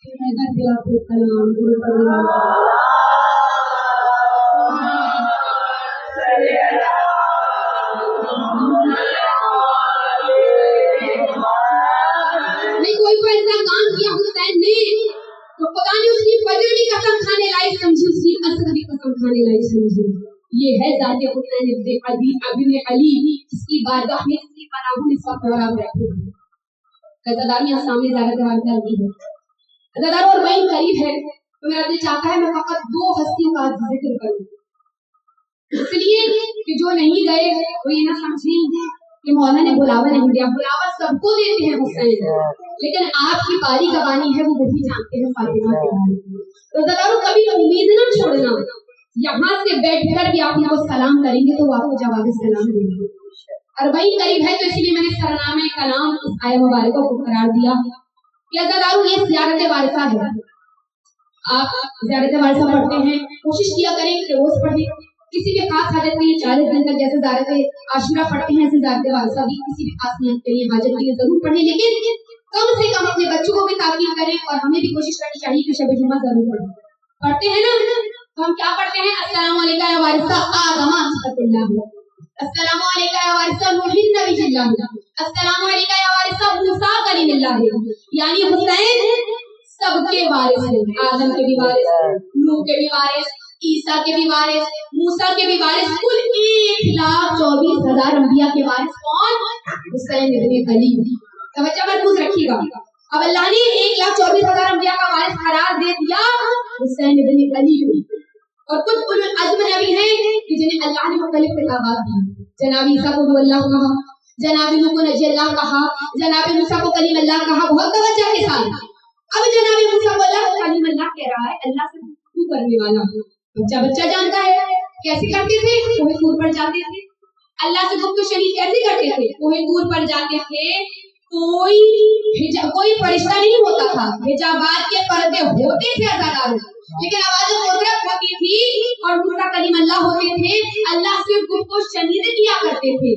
कोई को ऐसा काम किया हुसैन ने तो खुदा ने उसकी फजर की कसम खाने लायक समझी, उसकी असर की कसम खाने लायक समझी। ये है ज़ाते हुसैन इब्न अली जिसकी बारगाह में इसकी पनाह इस वक्त और आप रखे हैं। कज़ादारियां सामने ज़ाते वारदात की है, कज़ादार और वही करीब है तो मेरा दिल चाहता है मैं फकत दो हस्तियों का जिक्र करूं, इसलिए कि जो नहीं गए वो ये ना समझें कि मौला ने बुलावा नहीं दिया। बुलावा सबको देते हैं हुसैन, लेकिन आपकी बारी कबानी है वो वही जानते हैं फातिमा के बारे में। तो ज़रूर कभी उम्मीद ना छोड़ना, यहाँ से बैठकर भी आप उनको सलाम करेंगे तो वो आपको जवाब सलाम देंगे। और वही करीब है तो इसलिए मैंने सरनामे कलाम इस आया मुबारक को करार दिया कि ज़रूर ये ज़ियारत वारिसा है। आप ज़ियारत वारिसा पढ़ते हैं, कोशिश किया करें कि रोज पढ़ें। किसी भी खास हाजत में 40 दिन तक जैसे ज़ियारत आशुरा पढ़ते हैं ऐसे ज़ियारत वारिसा भी किसी भी खास नियत के लिए हाजत के लिए जरूर पढ़ें, लेकिन कम से कम अपने बच्चों को भी ताकीद करें और हमें भी कोशिश करनी चाहिए कि शब जुमा जरूर पढ़ें। पढ़ते हैं ना तो हम क्या पढ़ते हैं? अस्सलामु अलैका या वारिसा आदम अस्सलाम, अस्सलामु अलैका या वारिसा नूहिन नबीय्यिल्लाह, अस्सलामु अलैका या वारिसा मूसा कलीमुल्लाह। यानी हुसैन सबके वारिस हैं, आदम के भी वारिस, नूह के भी वारिस, ईसा के भी वारिस, मूसा के भी वारिस, कुल 1,24,000 अंबिया के वारिस कौन? हुसैन इब्न अली। तवज्जो मरकूज रखिएगा। अब अल्लाह ने 1,24,000 अंबिया का वारिस करार दे दिया हुसैन इब्न अली को। और कुछ उलुल अज़्म नबी हैं कि जिन्हें अल्लाह ने मुख्तलिफ खिताबात दी। जनाब ईसा को अल्लाह कहा, जनाब नूह को नजी अल्लाह कहा, जनाब मूसा को कलीम अल्लाह कहा। बहुत तवज्जो के साथ अब जनाब मूसा को अल्लाह कलीम अल्लाह कह रहा है, अल्लाह से गुफ्तगू करने वाला। बच्चा बच्चा जानता है कैसे करते थे, कोहे तूर पर जाते थे। अल्लाह से गुफ्तगू शरीफ कैसे करते थे? कोहे तूर पर जाते थे। कोई फरिश्ता नहीं होता था, हिजाबात के पर्दे होते थे अज़ादारों, लेकिन आवाज़ कुदरत होती थी और मूसा कलीम अल्लाह होते थे। अल्लाह से गुफ्तगू शनीद किया करते थे।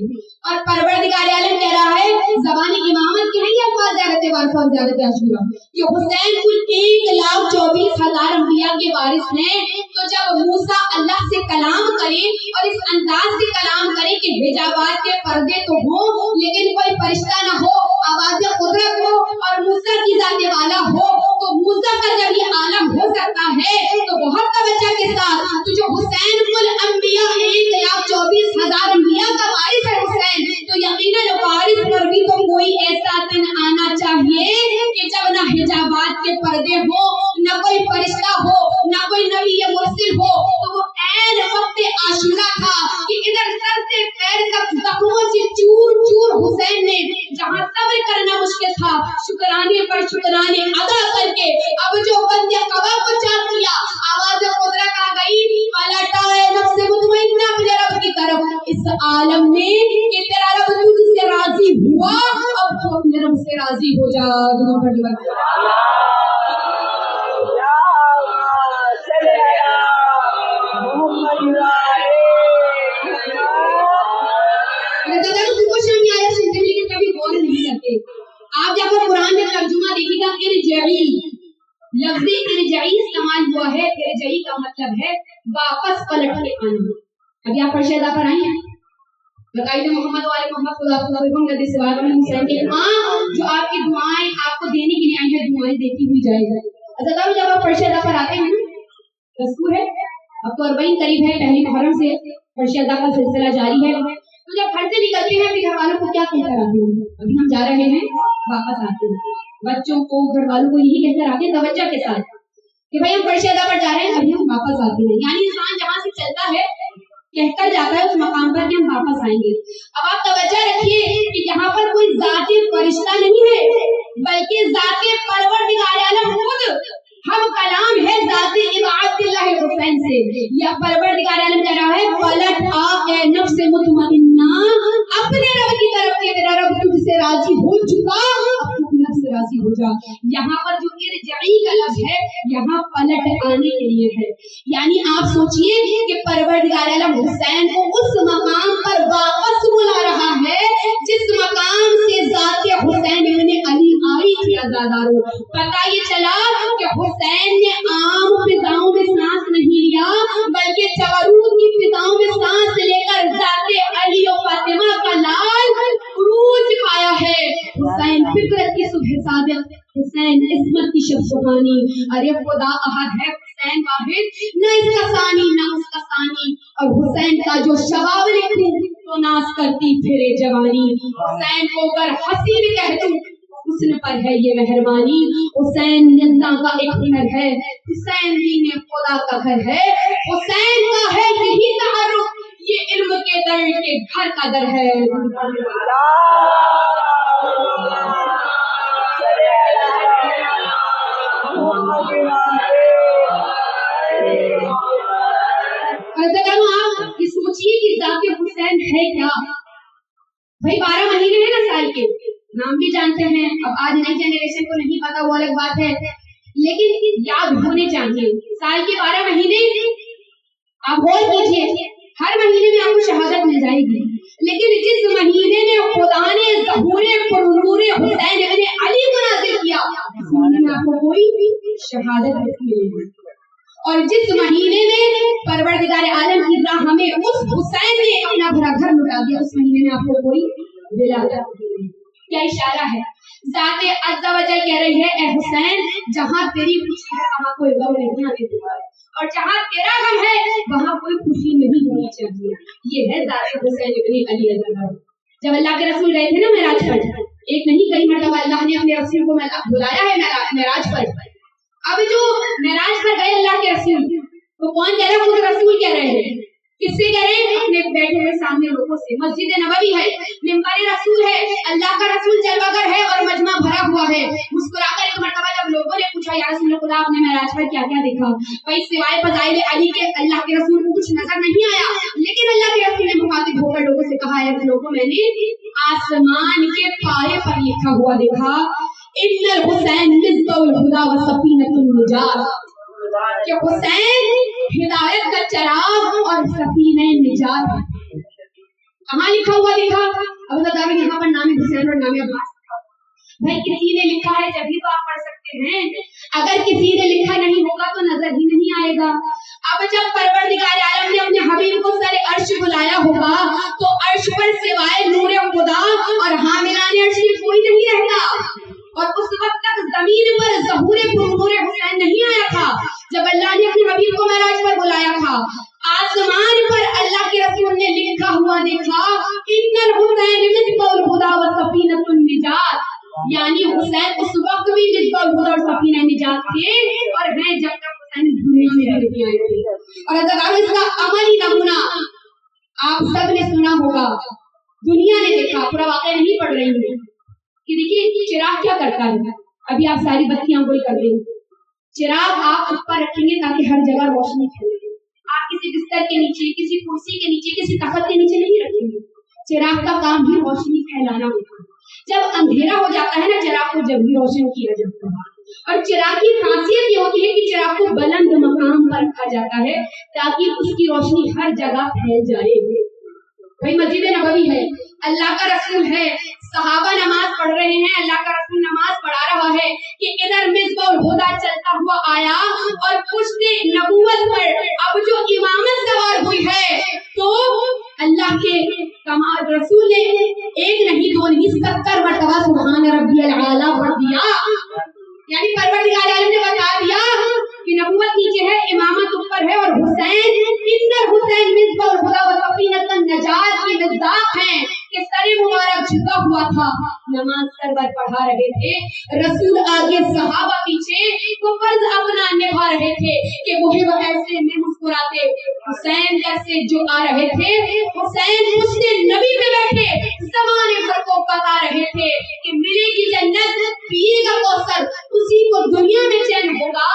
और परवरदिगार आलम कह रहा है, ज़बान इमामत के हैं ये अल्फाज़ ज़ियारत वारिसा और ज़ियारत आशूरा कि हुसैन कुल 1,24,000 अंबिया के वारिस हैं। तो जब मूसा अल्लाह से कलाम करें और इस अंदाज से कलाम करें कि हिजाबात के पर्दे तो हो लेकिन कोई फरिश्ता ना हो, आवाज़ कुदरत हो और मूसा की जाने वाला हो, तो मूसा का जब ये आलम हो सकता है तो बहुत तवज्जो के साथ तो जो हुसैन कुल अंबिया 1,24,000 अंबिया का वारिस है हुसैन, तो यकीनन वारिस पर भी तो कोई ऐसा दिन आना चाहिए कि जब ना हिजाबात के पर्दे हो, ना कोई फरिश्ता हो, ना कोई नबी या मुरसिल हो। तो वो ऐन वक्त आशूरा था कि इधर सर से पैर तक जख्मों से चूर चूर हुसैन ने जहाँ सब्र करना मुश्किल था, शुक्राने पर शुक्राने अदा करके अब जो बंदे कबा को चाक किया, आवाज़ कुदरत आ गई, पलटाए नफ्स मुतमइन्ना अपने रब की तरफ इस आलम में कि तेरा रब तुझसे राजी हुआ, अब तू अपने रब से राजी हो जा। आप जाकर कुरान में तर्जुमा देखिएगा, इरजई लफ्ज़ इरजई इस्तेमाल हुआ है। इरजई का मतलब है वापस पलट के आना। अभी आप फरशेदा पर आई हैं, बताइए मोहम्मद वाले मोहम्मद खुदा हुसैन की माँ जो आपकी दुआएं आपको देने के लिए आई है, दुआएं देती हुई जाएगी। अच्छा जब आप फरशेदा पर आते हैं दस्तूर है, अब तो 40 करीब है, पहली मुहर्रम से फरशेदा का सिलसिला जारी है। तो जब घर से निकलते हैं अपने घर वालों को क्या कहकर आते हैं? अभी हम जा रहे हैं वापस आते हैं, बच्चों को घर वालों को यही कहकर आते हैं तवज्जो के साथ कि भाई हम फरशेदा पर जा रहे हैं, अभी हम वापस आते हैं। यानी इंसान जहाँ से चलता है कहकर जाता है उस मकाम पर कि हम वापस आएंगे। अब आप तवज्जो रखिए कि यहाँ पर कोई जाते फरिश्ता नहीं है, बल्कि जाते परवरदिगार आलम खुद हम कलाम है जाते इबादतिल्लाह हुसैन से। या परवरदिगार आलम कह रहा है, पलट आ ए नफ्स मुतमइन्ना अपने रब की तरफ से, तेरा रब तुझसे राजी हो चुका, अब तू अपने से राजी हो जा। यहाँ पर जो इरजाई का लफ्ज़ है यहाँ पलट आने के लिए है। यानी आप सोचिए कि परवरदिगार आलम हुसैन को उस मकाम पर वापस बुला रहा है जिस मकाम से जाते हुसैन इब्न अली आई थी। अज़ादारों पता ये चला कि حسین نے عام فضاؤں میں سانس نہیں لیا بلکہ جبروت کی فضاؤں میں سانس لے کر ذات علی و فاطمہ کا لال عروج پایا ہے. حسین فطرت کی صبح صادق، حسین عصمت کی شب سبحانی. ارے خدا احد ہے حسین واحد، نہ اس کا ثانی نہ اس کا ثانی. اور حسین کا جو شباب لکھوں تو ناز کرتی پھرے جوانی. حسین کو اگر ہنسی بھی کہہ دوں حسن پر ہے یہ مہربانی. حسین نندا کا ایک ہنر ہے، حسین دین خدا کا گھر ہے. حسین کا ہے یہی تعارف، یہ علم کے در کے گھر کا در ہے. آپ یہ سوچیے کہ ذات حسین ہے کیا. بھائی 12 مہینے ہیں نا سال کے، نام بھی جانتے ہیں. اب آج نئی جنریشن کو نہیں پتا وہ الگ بات ہے، لیکن یاد ہونے چاہیے. سال کے 12 مہینے آپ غور کیجیے، ہر مہینے میں آپ کو شہادت مل جائے گی، لیکن جس مہینے میں خدا نے ظہور پرنور حسین ابن علی کو نازل کیا اس مہینے میں آپ کو کوئی شہادت نہیں ملے گی. اور جس مہینے میں پروردگار عالم کی راہ ہمیں اس حسین نے اپنا بھرا گھر لٹا دیا اس مہینے میں آپ کو کوئی ولادت نہیں ملے گی. کیا اشارہ ہے؟ ذات عز و جل کہہ رہی ہے اے حسین جہاں تیری خوشی ہے وہاں کوئی غم نہیں آنے دے گا، اور جہاں تیرا غم ہے وہاں کوئی خوشی نہیں ہونی چاہیے. یہ ہے ذات حسین ابن علی رضی اللہ عنہ. جب اللہ کے رسول گئے تھے نا معراج پر، ایک نہیں کئی مرتبہ اللہ نے اپنے رسول کو بلایا ہے معراج پر. اب جو معراج پر گئے اللہ کے رسول تو کون کہہ رہے ہیں؟ خود رسول کہہ رہے ہیں. کس سے کہہ رہے ہیں؟ اپنے بیٹھے ہوئے سامنے لوگوں سے. مسجد نبوی ہے، منبر رسول ہے، اللہ کا رسول جلوہ گر ہے اور مجمع بھرا ہوا ہے. مسکرا کر ایک مرتبہ جب لوگوں نے پوچھا یا رسول خدا آپ نے معراج پر کیا کیا دیکھا؟ بھائی سوائے فضائل علی کے اللہ کے رسول کو کچھ نظر نہیں آیا، لیکن اللہ کے رسول نے مخاطب ہو کر لوگوں سے کہا ہے لوگوں میں نے آسمان کے پائے پر لکھا ہوا دیکھا ان الحسین مصباح الہدی و سفینۃ النجات، کہ حسین ہدایت کا چراغ اور سفینہ نجات. کہاں لکھا ہوا دیکھا؟ اب بتا دیں یہاں پر نام حسین اور نام عباس. بھائی کسی نے لکھا ہے جبھی تو آپ پڑھ سکتے ہیں، اگر کسی نے لکھا نہیں ہوگا تو نظر ہی نہیں آئے گا. اب جب پروردگار عالم نے اپنے حبیب کو سر عرش بلایا ہوگا تو عرش پر سوائے نور خدا اور حاملان عرش کوئی نہیں رہتا. اور اس وقت تک زمین پر ظہور پرنور حسین نہیں آیا تھا. جب اللہ نے اپنے حبیب کو معراج پر بلایا تھا آسمان پر اللہ کے رسول نے لکھا ہوا دیکھا ان الحسین مصباح الہدی و سفینۃ النجات، یعنی حسین اس وقت بھی مصباح الہدی اور سفینہ نجات تھے اور ہیں جب تک حسین اس دنیا میں نہیں آئے تھے. اور اگر اس کا عملی نمونہ آپ سب نے سنا ہوگا، دنیا نے دیکھا، پورا واقعہ نہیں پڑھ رہی ہوں کہ دیکھیے چراغ کیا کرتا ہے. ابھی آپ ساری بتیاں گول کر دیں، چراغ آپ اوپر رکھیں گے تاکہ ہر جگہ روشنی پھیلے. آپ کسی بستر کے نیچے، کسی کرسی کے نیچے، کسی تخت کے نیچے نہیں رکھیں گے. چراغ کا کام بھی روشنی پھیلانا ہوتا ہے. جب اندھیرا ہو جاتا ہے نا چراغ کو جب بھی روشن کیا جاتا ہے. اور چراغ کی خاصیت یہ ہوتی ہے کہ چراغ کو بلند مقام پر رکھا جاتا ہے تاکہ اس کی روشنی ہر جگہ پھیل جائے. بھائی مسجد نبوی ہے، اللہ کا رسول ہے، صحابہ نماز پڑھ رہے ہیں، اللہ کا رسول نماز پڑھا رہا ہے کہ ادھر مصباح الہدی چلتا ہوا آیا اور پشت نبوت پر اب جو امامت سوار ہوئی ہے تو اللہ کے کمال رسول نے ایک نہیں دو نہیں 70 مرتبہ سبحان ربی الاعلیٰ پڑھ دیا. یعنی پروردگار عالم نے بتا دیا کہ نبوت نیچے ہے، امامت اوپر ہے، اور حسین ان حسین مصباح الہدی و سفینۃ النجات کی مصداق ہیں کہ سر مبارک جھکا ہوا تھا، نماز سرور پڑھا رہے تھے، رسول آگے صحابہ پیچھے، وہ فرض اپنا نبھا رہے تھے کہ وہی وہ ایسے میں مسکراتے حسین جیسے جو آ رہے تھے. حسین پشت نبی پہ بیٹھے زمانے بھر کو بتا رہے تھے کہ ملے گی جنت، پیے گا کوثر، اسی کو دنیا میں چین ہوگا،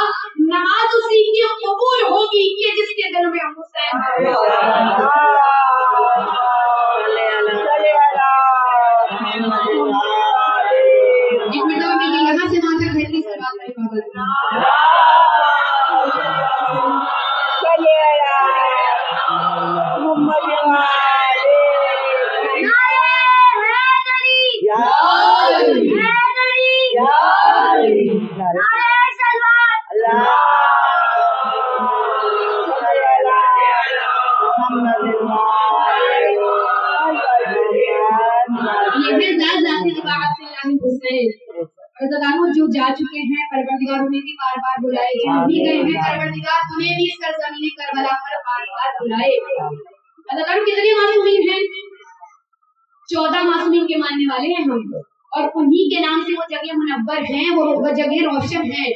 نماز اسی کی قبول ہوگی کہ جس کے دل میں حسین یہاں سے وہاں تک ہے اس بات کی پابند. یہ ہے ذات حسین اور جو جا چکے ہیں پروردگار انہیں بھی بار بار بلائے، جو بھی گئے ہیں پروردگار انہیں بھی سرزمین کربلا پر بار بار بلائے۔ اللہ کتنے معصومین ہیں؟ 14 معصومین کے ماننے والے ہیں ہم، اور انہی کے نام سے وہ جگہ منور ہیں، وہ جگہ روشن ہیں۔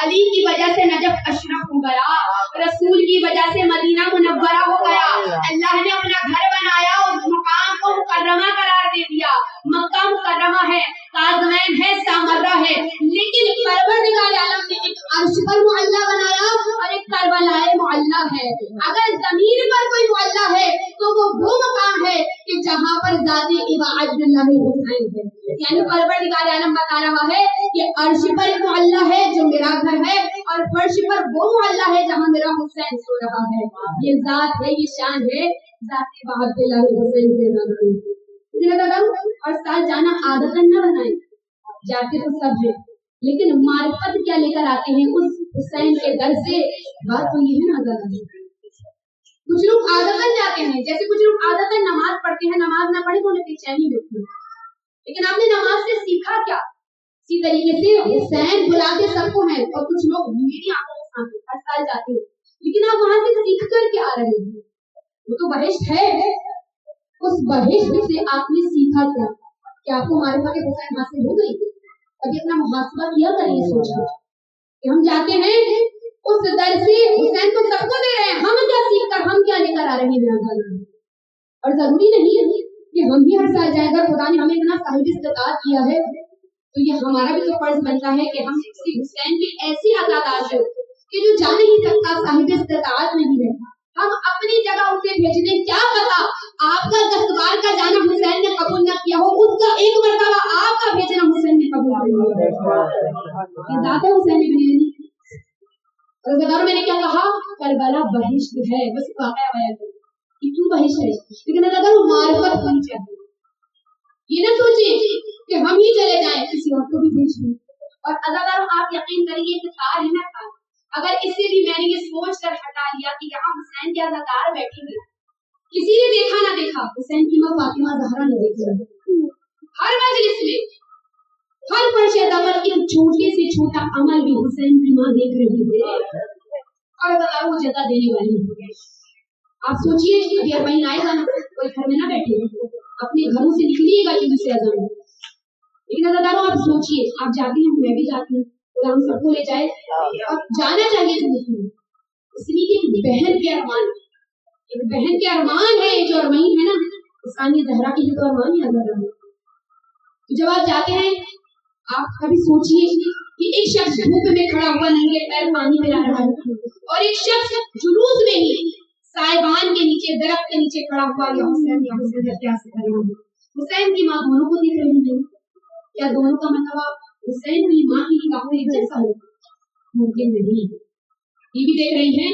علی کی وجہ سے نجف اشرف ہو گیا، رسول کی وجہ سے مدینہ منورہ ہو گیا، اللہ نے اپنا گھر بنایا، اس مقام کو مکرمہ قرار دے دیا۔ مکہ مکرمہ ہے، کاظمین ہے، سامرہ ہے، لیکن پروردگار عالم نے ایک عرش پر معلّہ بنایا اور ایک کربلا معلّہ ہے۔ اگر زمین پر کوئی معلّہ ہے تو وہ مقام ہے کہ جہاں پر ذات عبد اللہ حسین ہے، یعنی پروردگار عالم بتا رہا ہے کہ عرش پر ایک معلّہ ہے جو میرا گھر ہے، اور فرش پر وہ معلّہ ہے جہاں میرا حسین سو رہا ہے۔ یہ ذات ہے، یہ شان ہے ذات عبد اللہ حسین کے نام سے۔ اور سال جانا عادت نہ بنائیں، جاتے تو سب ہیں، لیکن معرفت کیا لے کر آتے ہیں اس حسین کے در سے؟ بات تو یہ ہے نا آزاد۔ کچھ لوگ عادتاً جاتے ہیں، جیسے کچھ لوگ عادتاً نماز پڑھتے ہیں، نماز نہ پڑھے تو انہیں بے چینی ہوتی ہے، لیکن آپ نے نماز سے سیکھا کیا؟ اسی طریقے سے حسین بلاتے سب کو ہیں، اور کچھ لوگ میری آنکھوں کے سامنے ہر سال جاتے ہیں، لیکن آپ وہاں سے سیکھ کر کے آ رہے ہیں۔ وہ تو بہشت ہے، اس بہشت سے آپ نے سیکھا کیا؟ کہ آپ کو معرفت حسین حاصل ہو گئی؟ ابھی اپنا محاسبہ کیا کریے، سوچا کہ ہم جاتے ہیں اس در سے، حسین تو سب کو دے رہے ہیں، ہم کیا سیکھ کر، ہم کیا لے کر آ رہے ہیں؟ اور ضروری نہیں ہے کہ ہم بھی ہر سال جائیں، اگر خدا نے ہمیں اتنا صاحب استطاعت کیا ہے تو یہ ہمارا بھی تو فرض بنتا ہے کہ ہم کسی حسین کی ایسی عطادات ہو کہ جو جا نہیں سکتا، صاحب استطاعت نہیں رہتا، ہم اپنی جگہ اسے بھیجنے، کیا پتا آپ کا 10 بار کا جانا حسین نے قبول نہ کیا ہو، اس کا ایک مرتبہ آپ کا بھیجنا حسین نے قبول کر لیا۔ دادا حسین ابن علی اور میں نے کیا کہا؟ کربلا بہشت ہے، بس واقعہ بیان کروں کہ کیوں بہشت ہے، لیکن اگر وہ معرفت ہونی چاہیے، یہ نہ سوچیں کہ ہم ہی چلے جائیں، کسی اور کو بھی بھیج دیں۔ اور عزاداروں آپ یقین کریے کہ تار ہے نا تار، اگر اس سے بھی میں نے یہ سوچ کر ہٹا لیا کہ یہاں حسین کے عزادار بیٹھے ہیں، کسی نے دیکھا نہ دیکھا، حسین کی ماں فاطمہ زہرا نے دیکھا، ہر مجلس میں ہر فرش دبر ایک چھوٹے سے چھوٹا عمل بھی حسین کی ماں دیکھ رہی ہے، اور عزاداروں کو جزا دینے والی ہے۔ آپ سوچئے ابھی 40 آئے گا نا، کوئی گھر میں نہ بیٹھے، اپنے گھروں سے نکلیے گا کہ دوسرے اذان میں، لیکن عزاداروں آپ سوچئے، آپ جاتے ہیں، میں بھی جاتی ہوں، خدا ہم سب کو لے جائے، اور جانا چاہیے تو اس لیے کہ ایک بہن کے ارمان، ایک بہن کے ارمان ہے، جو ارمین ہے نا ثانیہ زہرا کی تو ارمان ہی عزاداروں۔ جب آپ جاتے ہیں، آپ کبھی سوچئے کہ ایک شخص دھوپ میں کھڑا ہوا ننگے پیر پانی پلا رہا ہے، اور ایک شخص جلوس میں ہی سائبان کے نیچے، درخت کے نیچے کھڑا ہوا، یا حسین پیاس کر رہا ہے۔ حسین کی ماں دونوں کو دیکھ رہی ہے، کیا دونوں کا مطلب حسین کی ماں کی نگاہوں ایک جیسا ہو؟ ممکن نہیں۔ یہ بھی دیکھ رہی ہیں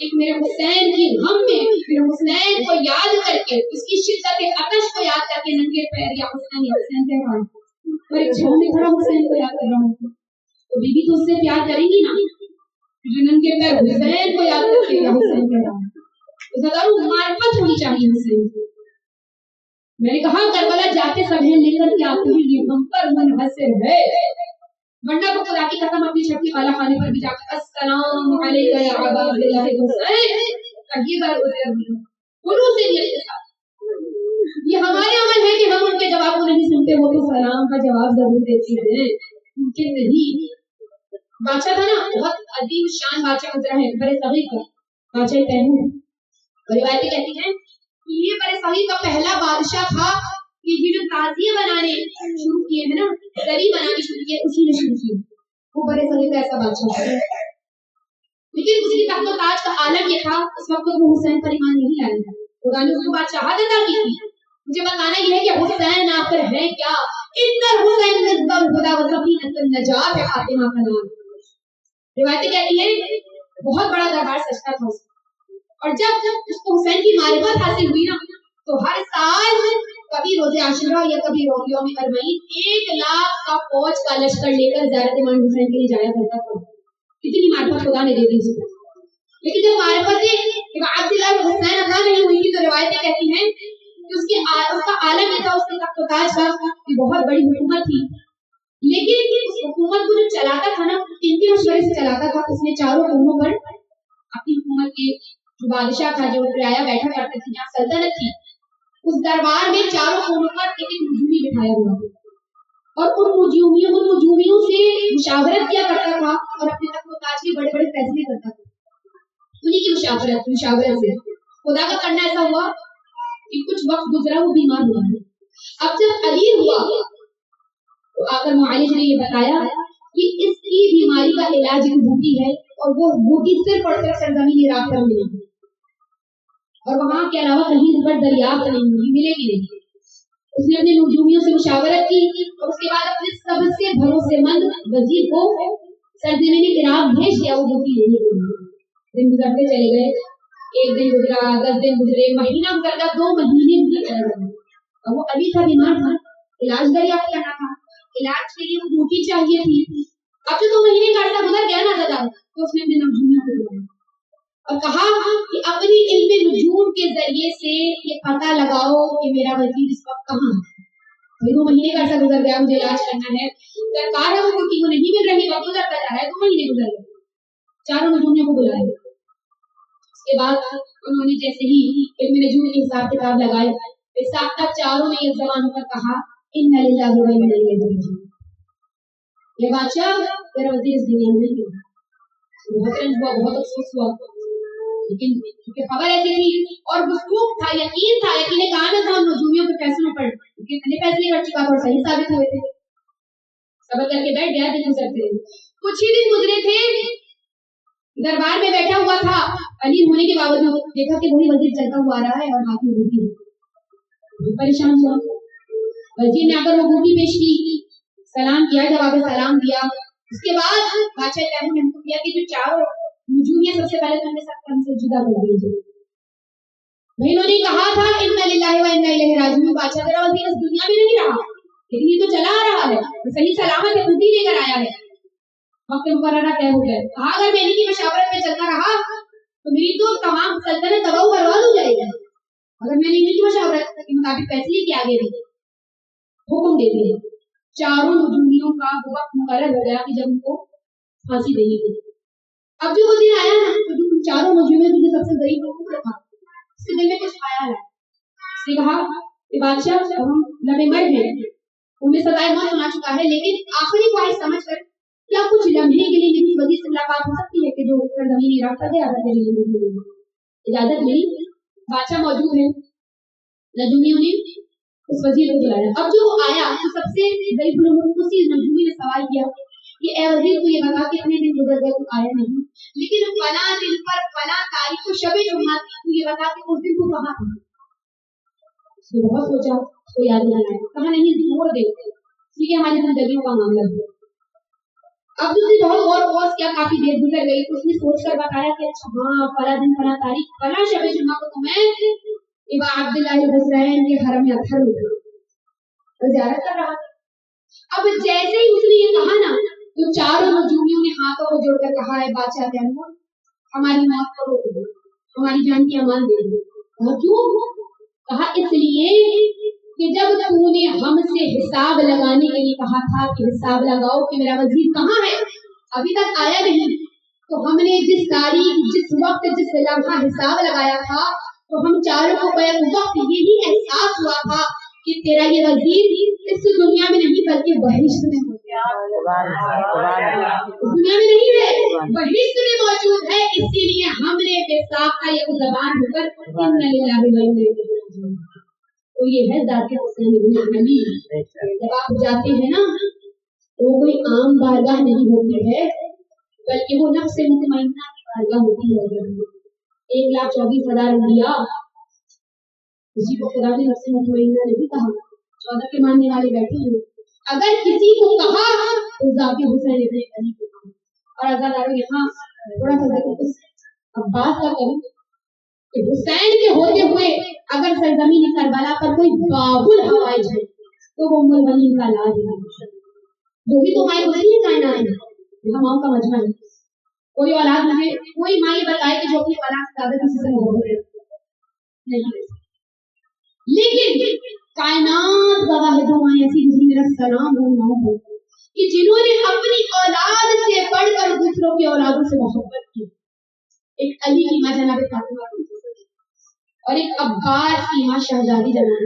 ایک میرے حسین کی غم میں، میرے حسین کو یاد کر کے، اس کی شدت آتش کو یاد کر کے ننگے پیر یا حسین کہہ رہا ہے، اور ایک چھوٹے تھوڑا حسین کو یاد کر رہا ہوں، تو بیوی تو اس سے پیار کریں گی نا، جو ننگے پیر حسین کو یاد کر کے یا حسین کہہ رہا ہے۔ ضرور معرفت ہونی چاہیے حسین کی۔ میں نے کہا کربلا جاتے سب ہیں، لے کر کے آتے ہیں، یہ ہم پر منحصر ہے، ورنہ تو خدا کی قسم اپنی چھٹی والا خانے پر بھی جا کر السلام علیکم یا ابا عبداللہ حسین کہیے گا، انہوں سے یہ ہمارے عمل ہے کہ ہم ان کے جواب کو نہیں سنتے، وہ تو سلام کا جواب ضرور دیتی ہیں، ممکن نہیں۔ بادشاہ تھا نا، بہت عظیم شان بادشاہ گزرا ہے، بڑے صغیر کا بادشاہ تیمور، اور روایتیں کہتی ہیں کہ یہ بڑے صغیر کا پہلا بادشاہ تھا کہ یہ جو تعزیے بنانے شروع کیے ہیں نا، زری بنانے شروع کیے، اسی نے شروع کیے، وہ بڑے صغیر کا ایسا بادشاہ تھا۔ لیکن اس کی تخت و تاج کا عالم یہ تھا، اس وقت وہ حسین پر ایمان نہیں لائے تھا، خدا نے اس کو بادشاہت عطا کی تھی۔ مجھے بتانا یہ ہے کہ حسین آخر ہے کیا؟ ان الحسین نصب الہدی و سفینۃ النجات ہے فاطمہ کا نام۔ روایتیں کہتی ہیں بہت بڑا دربار سجتا تھا اس کو، اور جب اس کو حسین کی معرفت حاصل ہوئی نا، تو ہر سال کبھی روزے عاشورہ یا کبھی یوم اربعین 1 لاکھ کا فوج کا لشکر لے کر زیارت امام حسین کے لیے جایا کرتا تھا۔ کتنی मार्फत खुदा ने दे दी उसको। लेकिन जब मार्फत अब्दुल्लाह हुसैन अता नहीं हुई थी तो रिवायतें कहती हैं कि उसका आलम ये था, उसके तख्त-ओ-ताज का कि बहुत बड़ी हुकूमत थी, लेकिन उस हुकूमत को जो चलाता था ना, किनके मशवरे से चलाता था? उसने चारों कोनों पर अपनी हुकूमत के जो बादशाह था, जो रियाया बैठा करते थे, जहाँ सल्तनत थी, उस दरबार में चारों कोनों पर एक एक नजूमी बिठाया हुआ था और उन नजूमियों से मुशावरत किया करता था और अपने तख्त-ओ-ताज के बड़े बड़े फैसले करता था। उन्हीं की मुशावरत से खुदा का करना ऐसा हुआ कि कुछ वक्त गुजरा, वो बीमार हुआ। अब जब अली हुआ तो आकर मुआलिज ने ये बताया कि इसकी बीमारी का इलाज एक बूटी है और वो बूटी सिर्फ और सिर्फ सरजमीन इराक पर मिलेगी और वहां के अलावा कहीं इस पर दरियाफ्त नहीं होगी, मिलेगी नहीं। उसने अपने नजूमियों से मुशावरत की और उसके बाद अपने सबसे भरोसेमंद वजीर को सरजमीन इराक भेज दिया वो बूटी लेने के लिए। दिन गुजरते चले गए, एक दिन गुजरा, 10 दिन गुजरे, महीना गुजर गया, 2 महीने गुजर गए और वो अली था, बीमार था, इलाज दरियाफ्त करना था, इलाज के लिए वो बूटी चाहिए थी। अब जो 2 महीने का अर्सा गुजर गया ना दादा, तो उसने अपने नजूमियों को बुलाया और कहा कि अपनी इल्म नजूम के जरिए से ये पता लगाओ कि मेरा वजीर इस वक्त कहाँ है। 2 महीने का अर्सा गुजर गया, मुझे इलाज करना है, दरकार है वो बूटी, वो नहीं मिल रही, वक्त गुजरता जा रहा है, 2 महीने गुजर गए। चारों नजूमियों को बुलाया, उसके बाद उन्होंने जैसे ही इल्म नजूम के हिसाब किताब लगाए, फिर साथ चारों ने एक जबान पर कहा इन्ना लिल्लाहि व इन्ना इलैहि राजिऊन। ये बादशाह तेरा वजीर इस दुनिया में नहीं है। बहुत रंज हुआ, बहुत अफसोस हुआ, लेकिन क्योंकि खबर ऐसी थी और वसूख था, यकीन कहा ना था उन नजूमियों के फैसलों पर, क्योंकि इतने फैसले कर चुका था और सही साबित हुए थे। सबर करके बैठ गया, दिन गुजरते रहे। कुछ ही दिन गुजरे थे, दरबार में बैठा हुआ था, अली होने के बावजूद देखा कि वही वजीर चलता हुआ आ रहा है और हाथ में बूटी है। परेशान हुआ, वजीर ने आकर वो बूटी पेश की, सलाम किया, जवाब सलाम दिया। उसके बाद बादशाह तैमूर ने हुक्म दिया कि जो चारों नजूमियां सबसे पहले तो उन्हें सब हमसे जुदा कर दीजिए। भाई उन्होंने कहा था इन्ना लिल्लाहि व इन्ना इलैहि राजिऊन, बादशाह तेरा वजीर इस दुनिया में नहीं रहा, लेकिन ये तो चला आ रहा है, तो सही सलामत है, बूटी लेकर आया है। वक्त मुकर्ररा तय हो गया। अगर मैं इनकी मशावरत में चलता रहा तो मेरी तो तमाम सल्तनत तबाह बर्बाद हो जाएगी। अगर मैंने इनकी मशावरत के मुताबिक फैसले किए आगे भी हुक्म दे दिए, चारों नजूमियों का वक्त मुकर्रर हो गया कि जब उनको फांसी देनी थी। अब जो वो दिन आया ना, तो जो चारों नजूमियों में सबसे गरीब हुक्म था, उसके दिल में कुछ ख्याल है। उसने कहा कि बादशाह हम लबे मर्द हैं, उन्हें सजाए मौत सुना चुका है, लेकिन आखिरी ख्वाहिश समझकर क्या कुछ लम्हे के लिए मेरी वजीर से मुलाकात हो सकती है कि जो सरजमीन इराक का गया था, इजाजत मिली। बादशाह मौजूद है, नजूमियों ने उस वजीर को बुलाया। अब जो आया तो सबसे गरीब उसी नजूमी ने सवाल किया कि ए वजीर, तू ये बता कि इतने दिन गुजर गए, तू आया नहीं, लेकिन फला दिन पर फला तारीख को शबे जुमा थी, तू ये बता कि उस दिन तू कहाँ था? उसने बहुत सोचा, उसको याद नहीं आया, कहा नहीं छोड़ दे, इसलिए हमारी जिंदगियों का मामला है। अब उसने बहुत और क्या काफी देर गुजर गई, तो उसने सोचकर बताया कि अच्छा हाँ, फला दिन फला तारीख फला शबे जुमा को तो मैं इबा अब्दुल्लाह हुसैन के हरम में अत्थर में ज़ियारत कर रहा था। अब जैसे ही उसने ये कहा ना, तो चारों नजूमियों ने हाथों को जोड़कर कहा है बादशाह तैमूर, हमारी मौत को रोक दो, हमारी जान की अमान दे दो। क्यों? कहा इसलिए कि जब तूने हमसे हिसाब लगाने के लिए कहा था कि हिसाब लगाओ कि मेरा वजीर कहाँ है, अभी तक आया नहीं, तो हमने जिस तारीख, जिस वक्त, जिस लम्हा हिसाब लगाया था, तो हम चारों को बैक वक्त यही एहसास हुआ था कि तेरा ये वजीर इस दुनिया में नहीं बल्कि बहिश्त में दुनिया में नहीं है, बहिश्त में मौजूद है। इसीलिए हमने बेसाख्ता ये ज़बान होकर इन्ना लिल्लाहि व इन्ना इलैहि राजिऊन। तो ये है ज़ात-ए हुसैन इब्न अली। जब आप जाते हैं ना, तो कोई आम बारगाह नहीं होती है, बल्कि वो नफ्स मुतमइन्ना की बारगाह होती है। 1,24,000 अंबिया, किसी को खुदा ने नफ्स मुतमइन्ना नहीं कहा, 14 के मानने वाले बैठे हैं। अगर किसी को कहा तो ज़ात-ए हुसैन इब्न अली को कहा। और अज़ादारों यहाँ थोड़ा सा देखो, अब बात का करूं कि हुसैन के होते हुए अगर सरजमीन करबला पर कोई बाबुल हवाई है तो वो उम्मुल बनीन का लाज है, जो भी तो माई वही कायनात है, हमाओं का मजमा है। कोई औलाद मुझे कोई माँ ये बताए कि जो अपनी औलाद से ज्यादा किसी से मोहब्बत नहीं, लेकिन कायनात गवाह है, दो माँ ऐसी जिन्हें मेरा सलाम हो कि जिन्होंने अपनी औलाद से बढ़कर दूसरों की औलादों से मोहब्बत की। एक अली की माँ जनाब फातिमा और एक अब्बास की माँ शहजादी जनाब।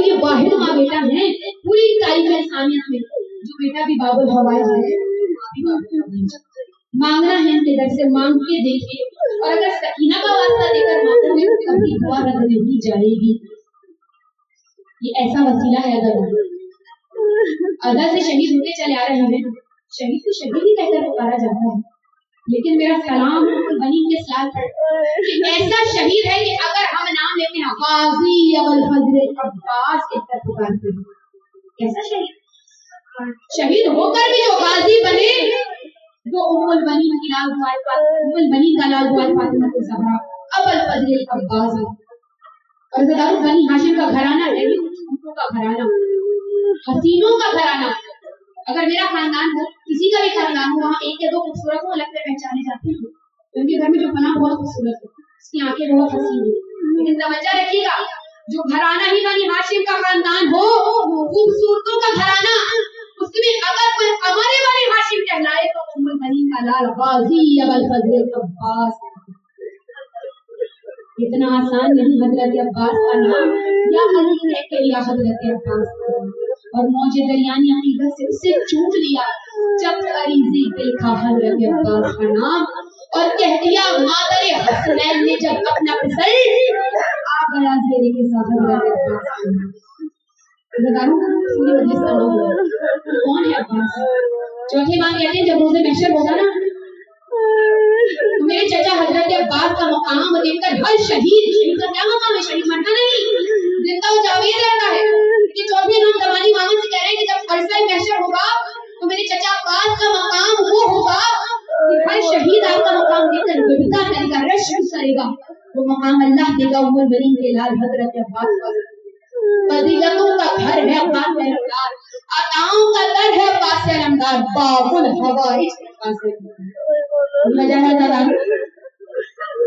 ये वाहिद माँ बेटा है पूरी तारीख इंसानियत में, जो बेटा भी बाबुल हवाई है, मांगना है इनके दर से, मांग के देखिए, और अगर सकीना का वास्ता देकर मांगोगे तो कभी दुआ रद्द नहीं जाएगी। ये ऐसा वसीला है। अदा से शहीद होते चले आ रहे हैं, शहीद को शहीद ही कहकर पुकारा जाता है, लेकिन मेरा सलाम बनी के साथ ऐसा शहीद है कि अगर हम नाम लेते हैं गाजी अबुल फजल अब्बास कहकर पुकारते हैं, कैसा शहीद, शहीद होकर भी जो गाजी बने, वो उम्मुल बनीन की लाल दुआ उम्मुल बनीन का लाल दुआ फातिमा ज़हरा अबुल फजल अब्बास। और ज़दार बनी हाशिम का घराना है, खूबसूरतों का घराना, हसीनों का घराना। अगर मेरा खानदान हो, किसी का भी खानदान हो, वहाँ एक या दो खूबसूरत हो लगते पहचाने जाते हैं, उनके घर में जो बना बहुत खूबसूरत है, उसकी आंखें बहुत हसीन है। लेकिन तवज्जो रखिएगा, जो घराना ही बनी हाशिम का खानदान हो, खूबसूरतों का घराना, उसमें अगर कोई हमारे वाली हाशिम कहलाए तो उम्मुल बनीन का लाल गाजी अबुल फजल अब्बास। इतना आसान नहीं हजरत अब्बास का नाम, या अली कह के या हजरत अब्बास। और मौजे दरियानी अकीदत से उसे चूम लिया जब अरीज़ी देखा हजरत अब्बास का नाम, और कह दिया मादर हसनैन ने जब अपना फिसल आ गया जेरे के साथ हजरत अब्बास। कौन है अब्बास? चौथे मां कहते हैं जब रोज़े महशर होगा ना, तो मेरे चाचा हजरत अब्बास का मकाम देखकर हर शहीद का क्या मकाम है, शहीद मरना नहीं, जिंदा जावेद रहता है। कि चौथे इमाम ज़मानी मामा से कह रहे हैं कि जब अरसा महशर होगा तो मेरे चाचा अब्बास का मकाम वो होगा कि हर शहीद आपका मकाम देखकर गिरता करेगा, रश्क करेगा, वो मकाम अल्लाह देगा उम्मुल बनीन के लाल हजरत अब्बास का। फजीलतों का घर है अब्बास अलमदार, अताओं का दर है अब्बास अलमदार, बाबुल हवाइज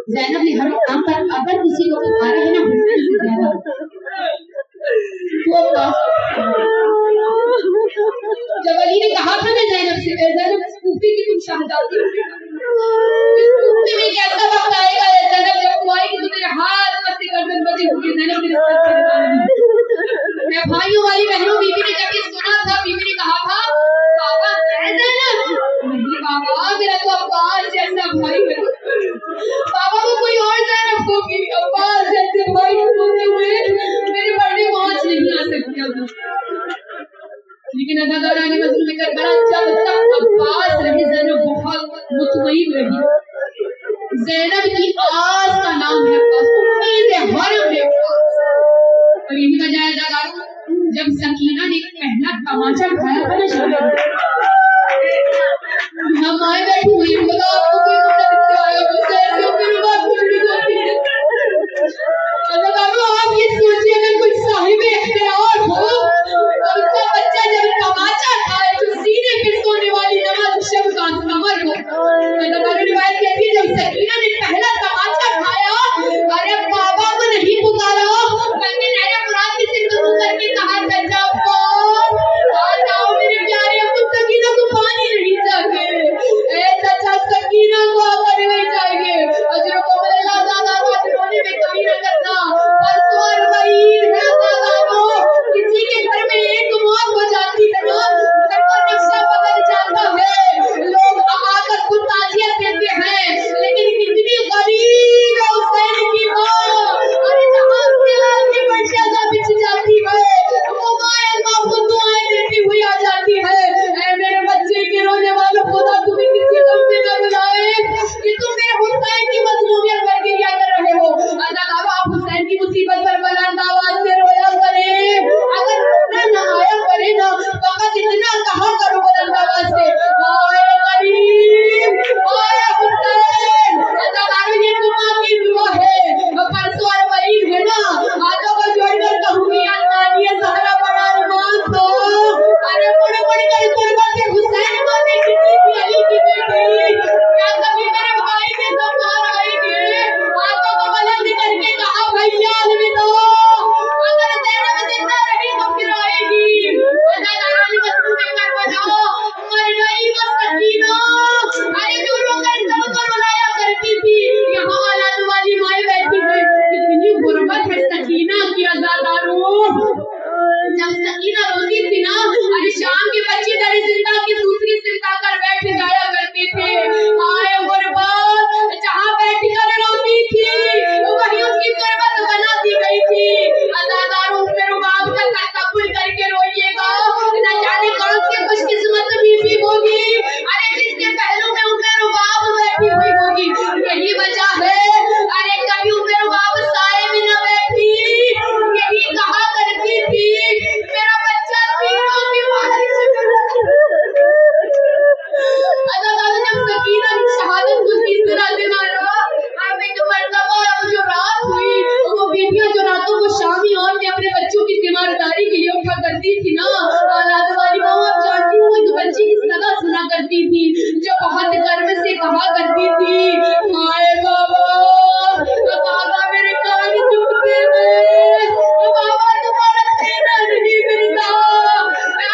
ज़ैनब ने हर मकाम पर अगर किसी को पुकारा है ना हुसैन से ज्यादा, तो जब अली ने कहा था ना ज़ैनब से, ज़ैनब कूफी की तुम शहजादी हो, इस कूफे में कैसा वक्त आएगा ज़ैनब जब तू आएगी तो तेरे हाथ में से गर्दन बंधी होगी। ज़ैनब ने मैं भाइयों वाली बहनों, बीबी ने जब ये सुना था, बीबी ने कहा था बाबा है ज़ैनब, नहीं बाबा मेरा तो अब्बास जैसा भाई है, बाबा को कोई और ज़ैनब होगी, अब्बास जैसे भाई होते हुए मेरे बर्थडे पहुंच नहीं आ सकती। लेकिन अदाकारा ने मजलूम में करबला जब तक अब्बास रहे ज़ैनब बहुत मुतमईन रही। ज़ैनब की आस का नाम है अब्बास, उम्मीद हरम है अब्बास। और यही वजह है अदाकारा, जब सकीना ने पहला तमाचा खाया था ना शायद हम आए बैठी हुई, बोला आपको कोई मदद आया मुझसे ऐसे मेरी बात पूरी होती है। अदाकारा आप ये सोचिए अगर कोई साहिब इख्तियार हो और उसका बच्चा जब तमाचा खाए तो सीने पे सोने वाली नमाज शब का कमर हो। अदाकारा रिवायत कहती है जब सकीना ने पहला तमाचा खाया, अरे बाबा को नहीं पुकारा, बल्कि नया कुरान की सिद्ध करके कहा चाचा आ जाओ मेरे प्यारे, सकीना की शहादत को तीसरा दिन आया। अब एक मर्तबा जो रात हुई, वो बीवियां जो रातों को शामी और अपने बच्चों की तीमारदारी के लिए उठा करती थी ना, औलाद वाली माँ आप जानती हो एक बच्ची की सदा सुना करती थी जो बहुत गर्व से कहा करती थी, हाय बाबा बाबा मेरे कान दुखते हैं, बाबा तुम्हारा सीना नहीं मिलता।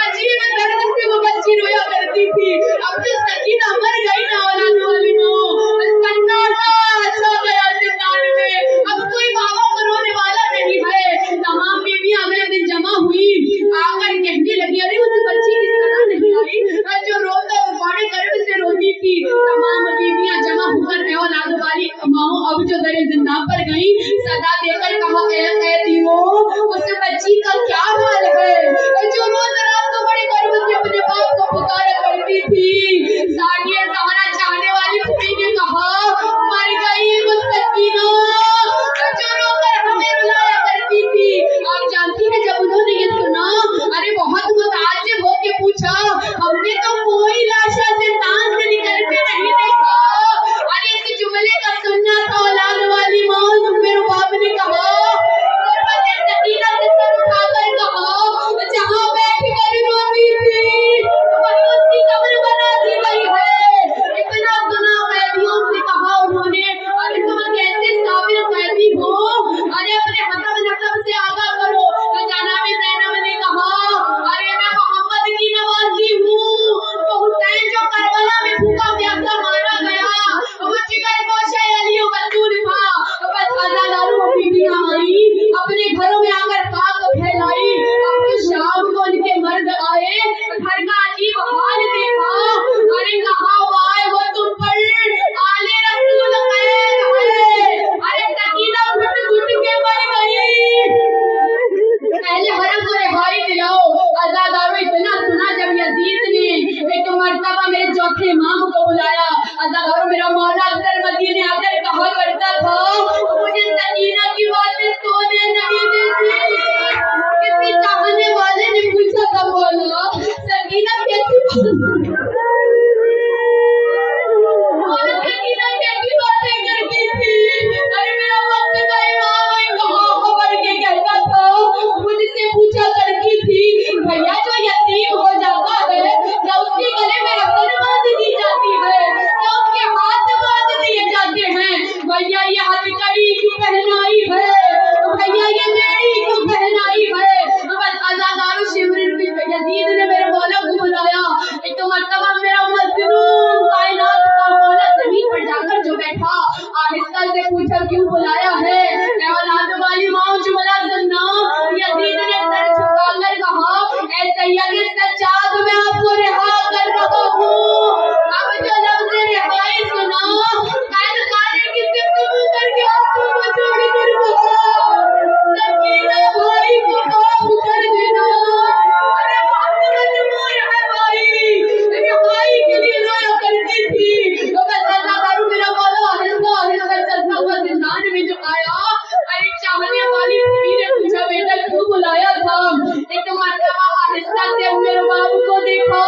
अजीब दर्द से वो बच्ची रोया करती थी। अब जो सकीना मर गई ना औलाद वाली माँ, सन्नाटा छा गया जिंदान में, अब कोई बाबा को रोने वाला नहीं है। तमाम बीवियां अगले दिन जमा हुई, आकर कहने लगी अरे उस बच्ची की सदा नहीं आई जो रोता बड़े गर्व से रोती थी। तमाम बीवियां जमा होकर औलाद वाली माओ अब जो दरे जिंदा पर गई, सदा देकर कहा उस बच्ची का क्या हाल है जो रोज रात को बड़े गर्व से अपने बाप को पुकारा करती थी। सानिया सहारा चाहने वाली कुड़ी ने कहा मर गई वो सकीना जो रोकर हमें रुलाया करती थी। आप जानती है जब उन्होंने ये सुना, अरे बहुत मुताज्जिब होके पूछा, हमने तो कोई लाशा जिंदान से निकलते नहीं देखा। अरे इस जुमले का सुनना था औलाद वाली माँ, मेरे बाप ने कहा सकीना से सर उठाकर कहा जहाँ बैठ कर रोती थी वही उसकी कब्र बना दी गई है। इतना सुना कैदियों से कहा उन्होंने, अरे तुम कैसे साबिर कैदी हो, अरे अपने हसब नसब से आगाह करो। जनाब ज़ैनब ने कहा अरे मैं मोहम्मद की नवाजी हूँ, तो हुसैन जो करबला में भूखा प्यासा मारा गया वो जिगर गोशे अली मंजूर था। बस अज़ादारों बीवियां आई अपने घरों में आकर खाक फैलाई। अब शाम को उनके मर्द आए, घर का अजीब हाल देखा, अरे कहा वाय वो तुम पर आले रसूल कैद है। अरे सकीना घुट घुट के मर गई, पहले हरम को रिहाई दिलाओ। अज़ादारों इतना सुना जब यजीद ने एक मर्तबा मेरे चौथे इमाम को बुलाया। अज़ादारों मेरा मौला अक्सर मदीने आकर कहा करता था मुझे सकीना की बातें सोने नहीं देती। किसी चाहने वाले ने पूछा था बोला सकीना कैसी बातें करती थी। अरे मेरा वक्त का इमाम कहाँ खबर के कहता था, मुझसे पूछा करती थी भैया जो यतीम हो जाता है क्या उसके गले में रस्म बांध दी जाती है, क्या उसके हाथ बांध दिए जाते हैं, भैया ये हथकड़ी क्यों पहनाई है, भैया ये मेरी क्यों पहनाई है। बस अज़ादारों शिवरिन भी यजीद ने मेरे मौला को बुलाया। एक मर्तबा मेरा मजनून कायनात का मौला जमीन पर जाकर जो बैठा, आहिस्ता से पूछा क्यों बुलाया है। औलाद वाली माँ जुमला सुनना, यजीद ने सर झुकाकर कहा ऐ सैयद सज्जाद मैं आपको रिहा कर रहा हूँ। अब जो लफ्ज़ रिहाई सुना, कैदखाने की सिफ्त करके आपको छोड़ कर कहा सकीना भाई को माफ कर देना। अरे बहुत मजबूर है भाई, रिहाई के लिए रोया करती थी। तो मैं सल्ला करूँ मेरा मौला आहिस्ता आहिस्ता चलता हुआ जिंदान में जो आया। अरे चाहने वाली बीवी ने पूछा बेटा क्यों बुलाया था। एक मर्तबा आहिस्ता से मेरे बाप को देखा,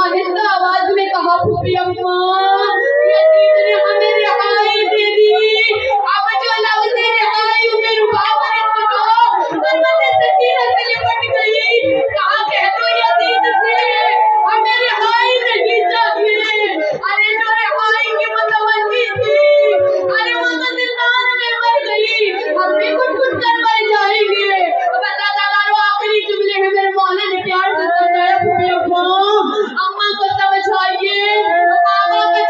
आहिस्ता आवाज में कहा फूफी अम्मा यजीद ने हमें रिहाई दे दी। अब जो लफ्ज़ रिहाई मेरे बाप ने सुना और मुझे सकीना से लिपट गई, कहा कह दो यजीद से हमें रिहाई नहीं चाहिए। अरे जो रिहाई की मुतवज्जी थी, अरे वो तो जिंदान में मर गई, हम भी कुछ कुछ कर मर जाएंगे। बता दादारो आखिरी जुमले में मेरे मौला ने प्यार से समझाया फूफी अम्मा को समझाइए, बाबा का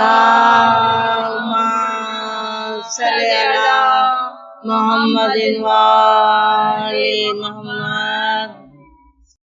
اللہم صلی علی محمد و آل محمد.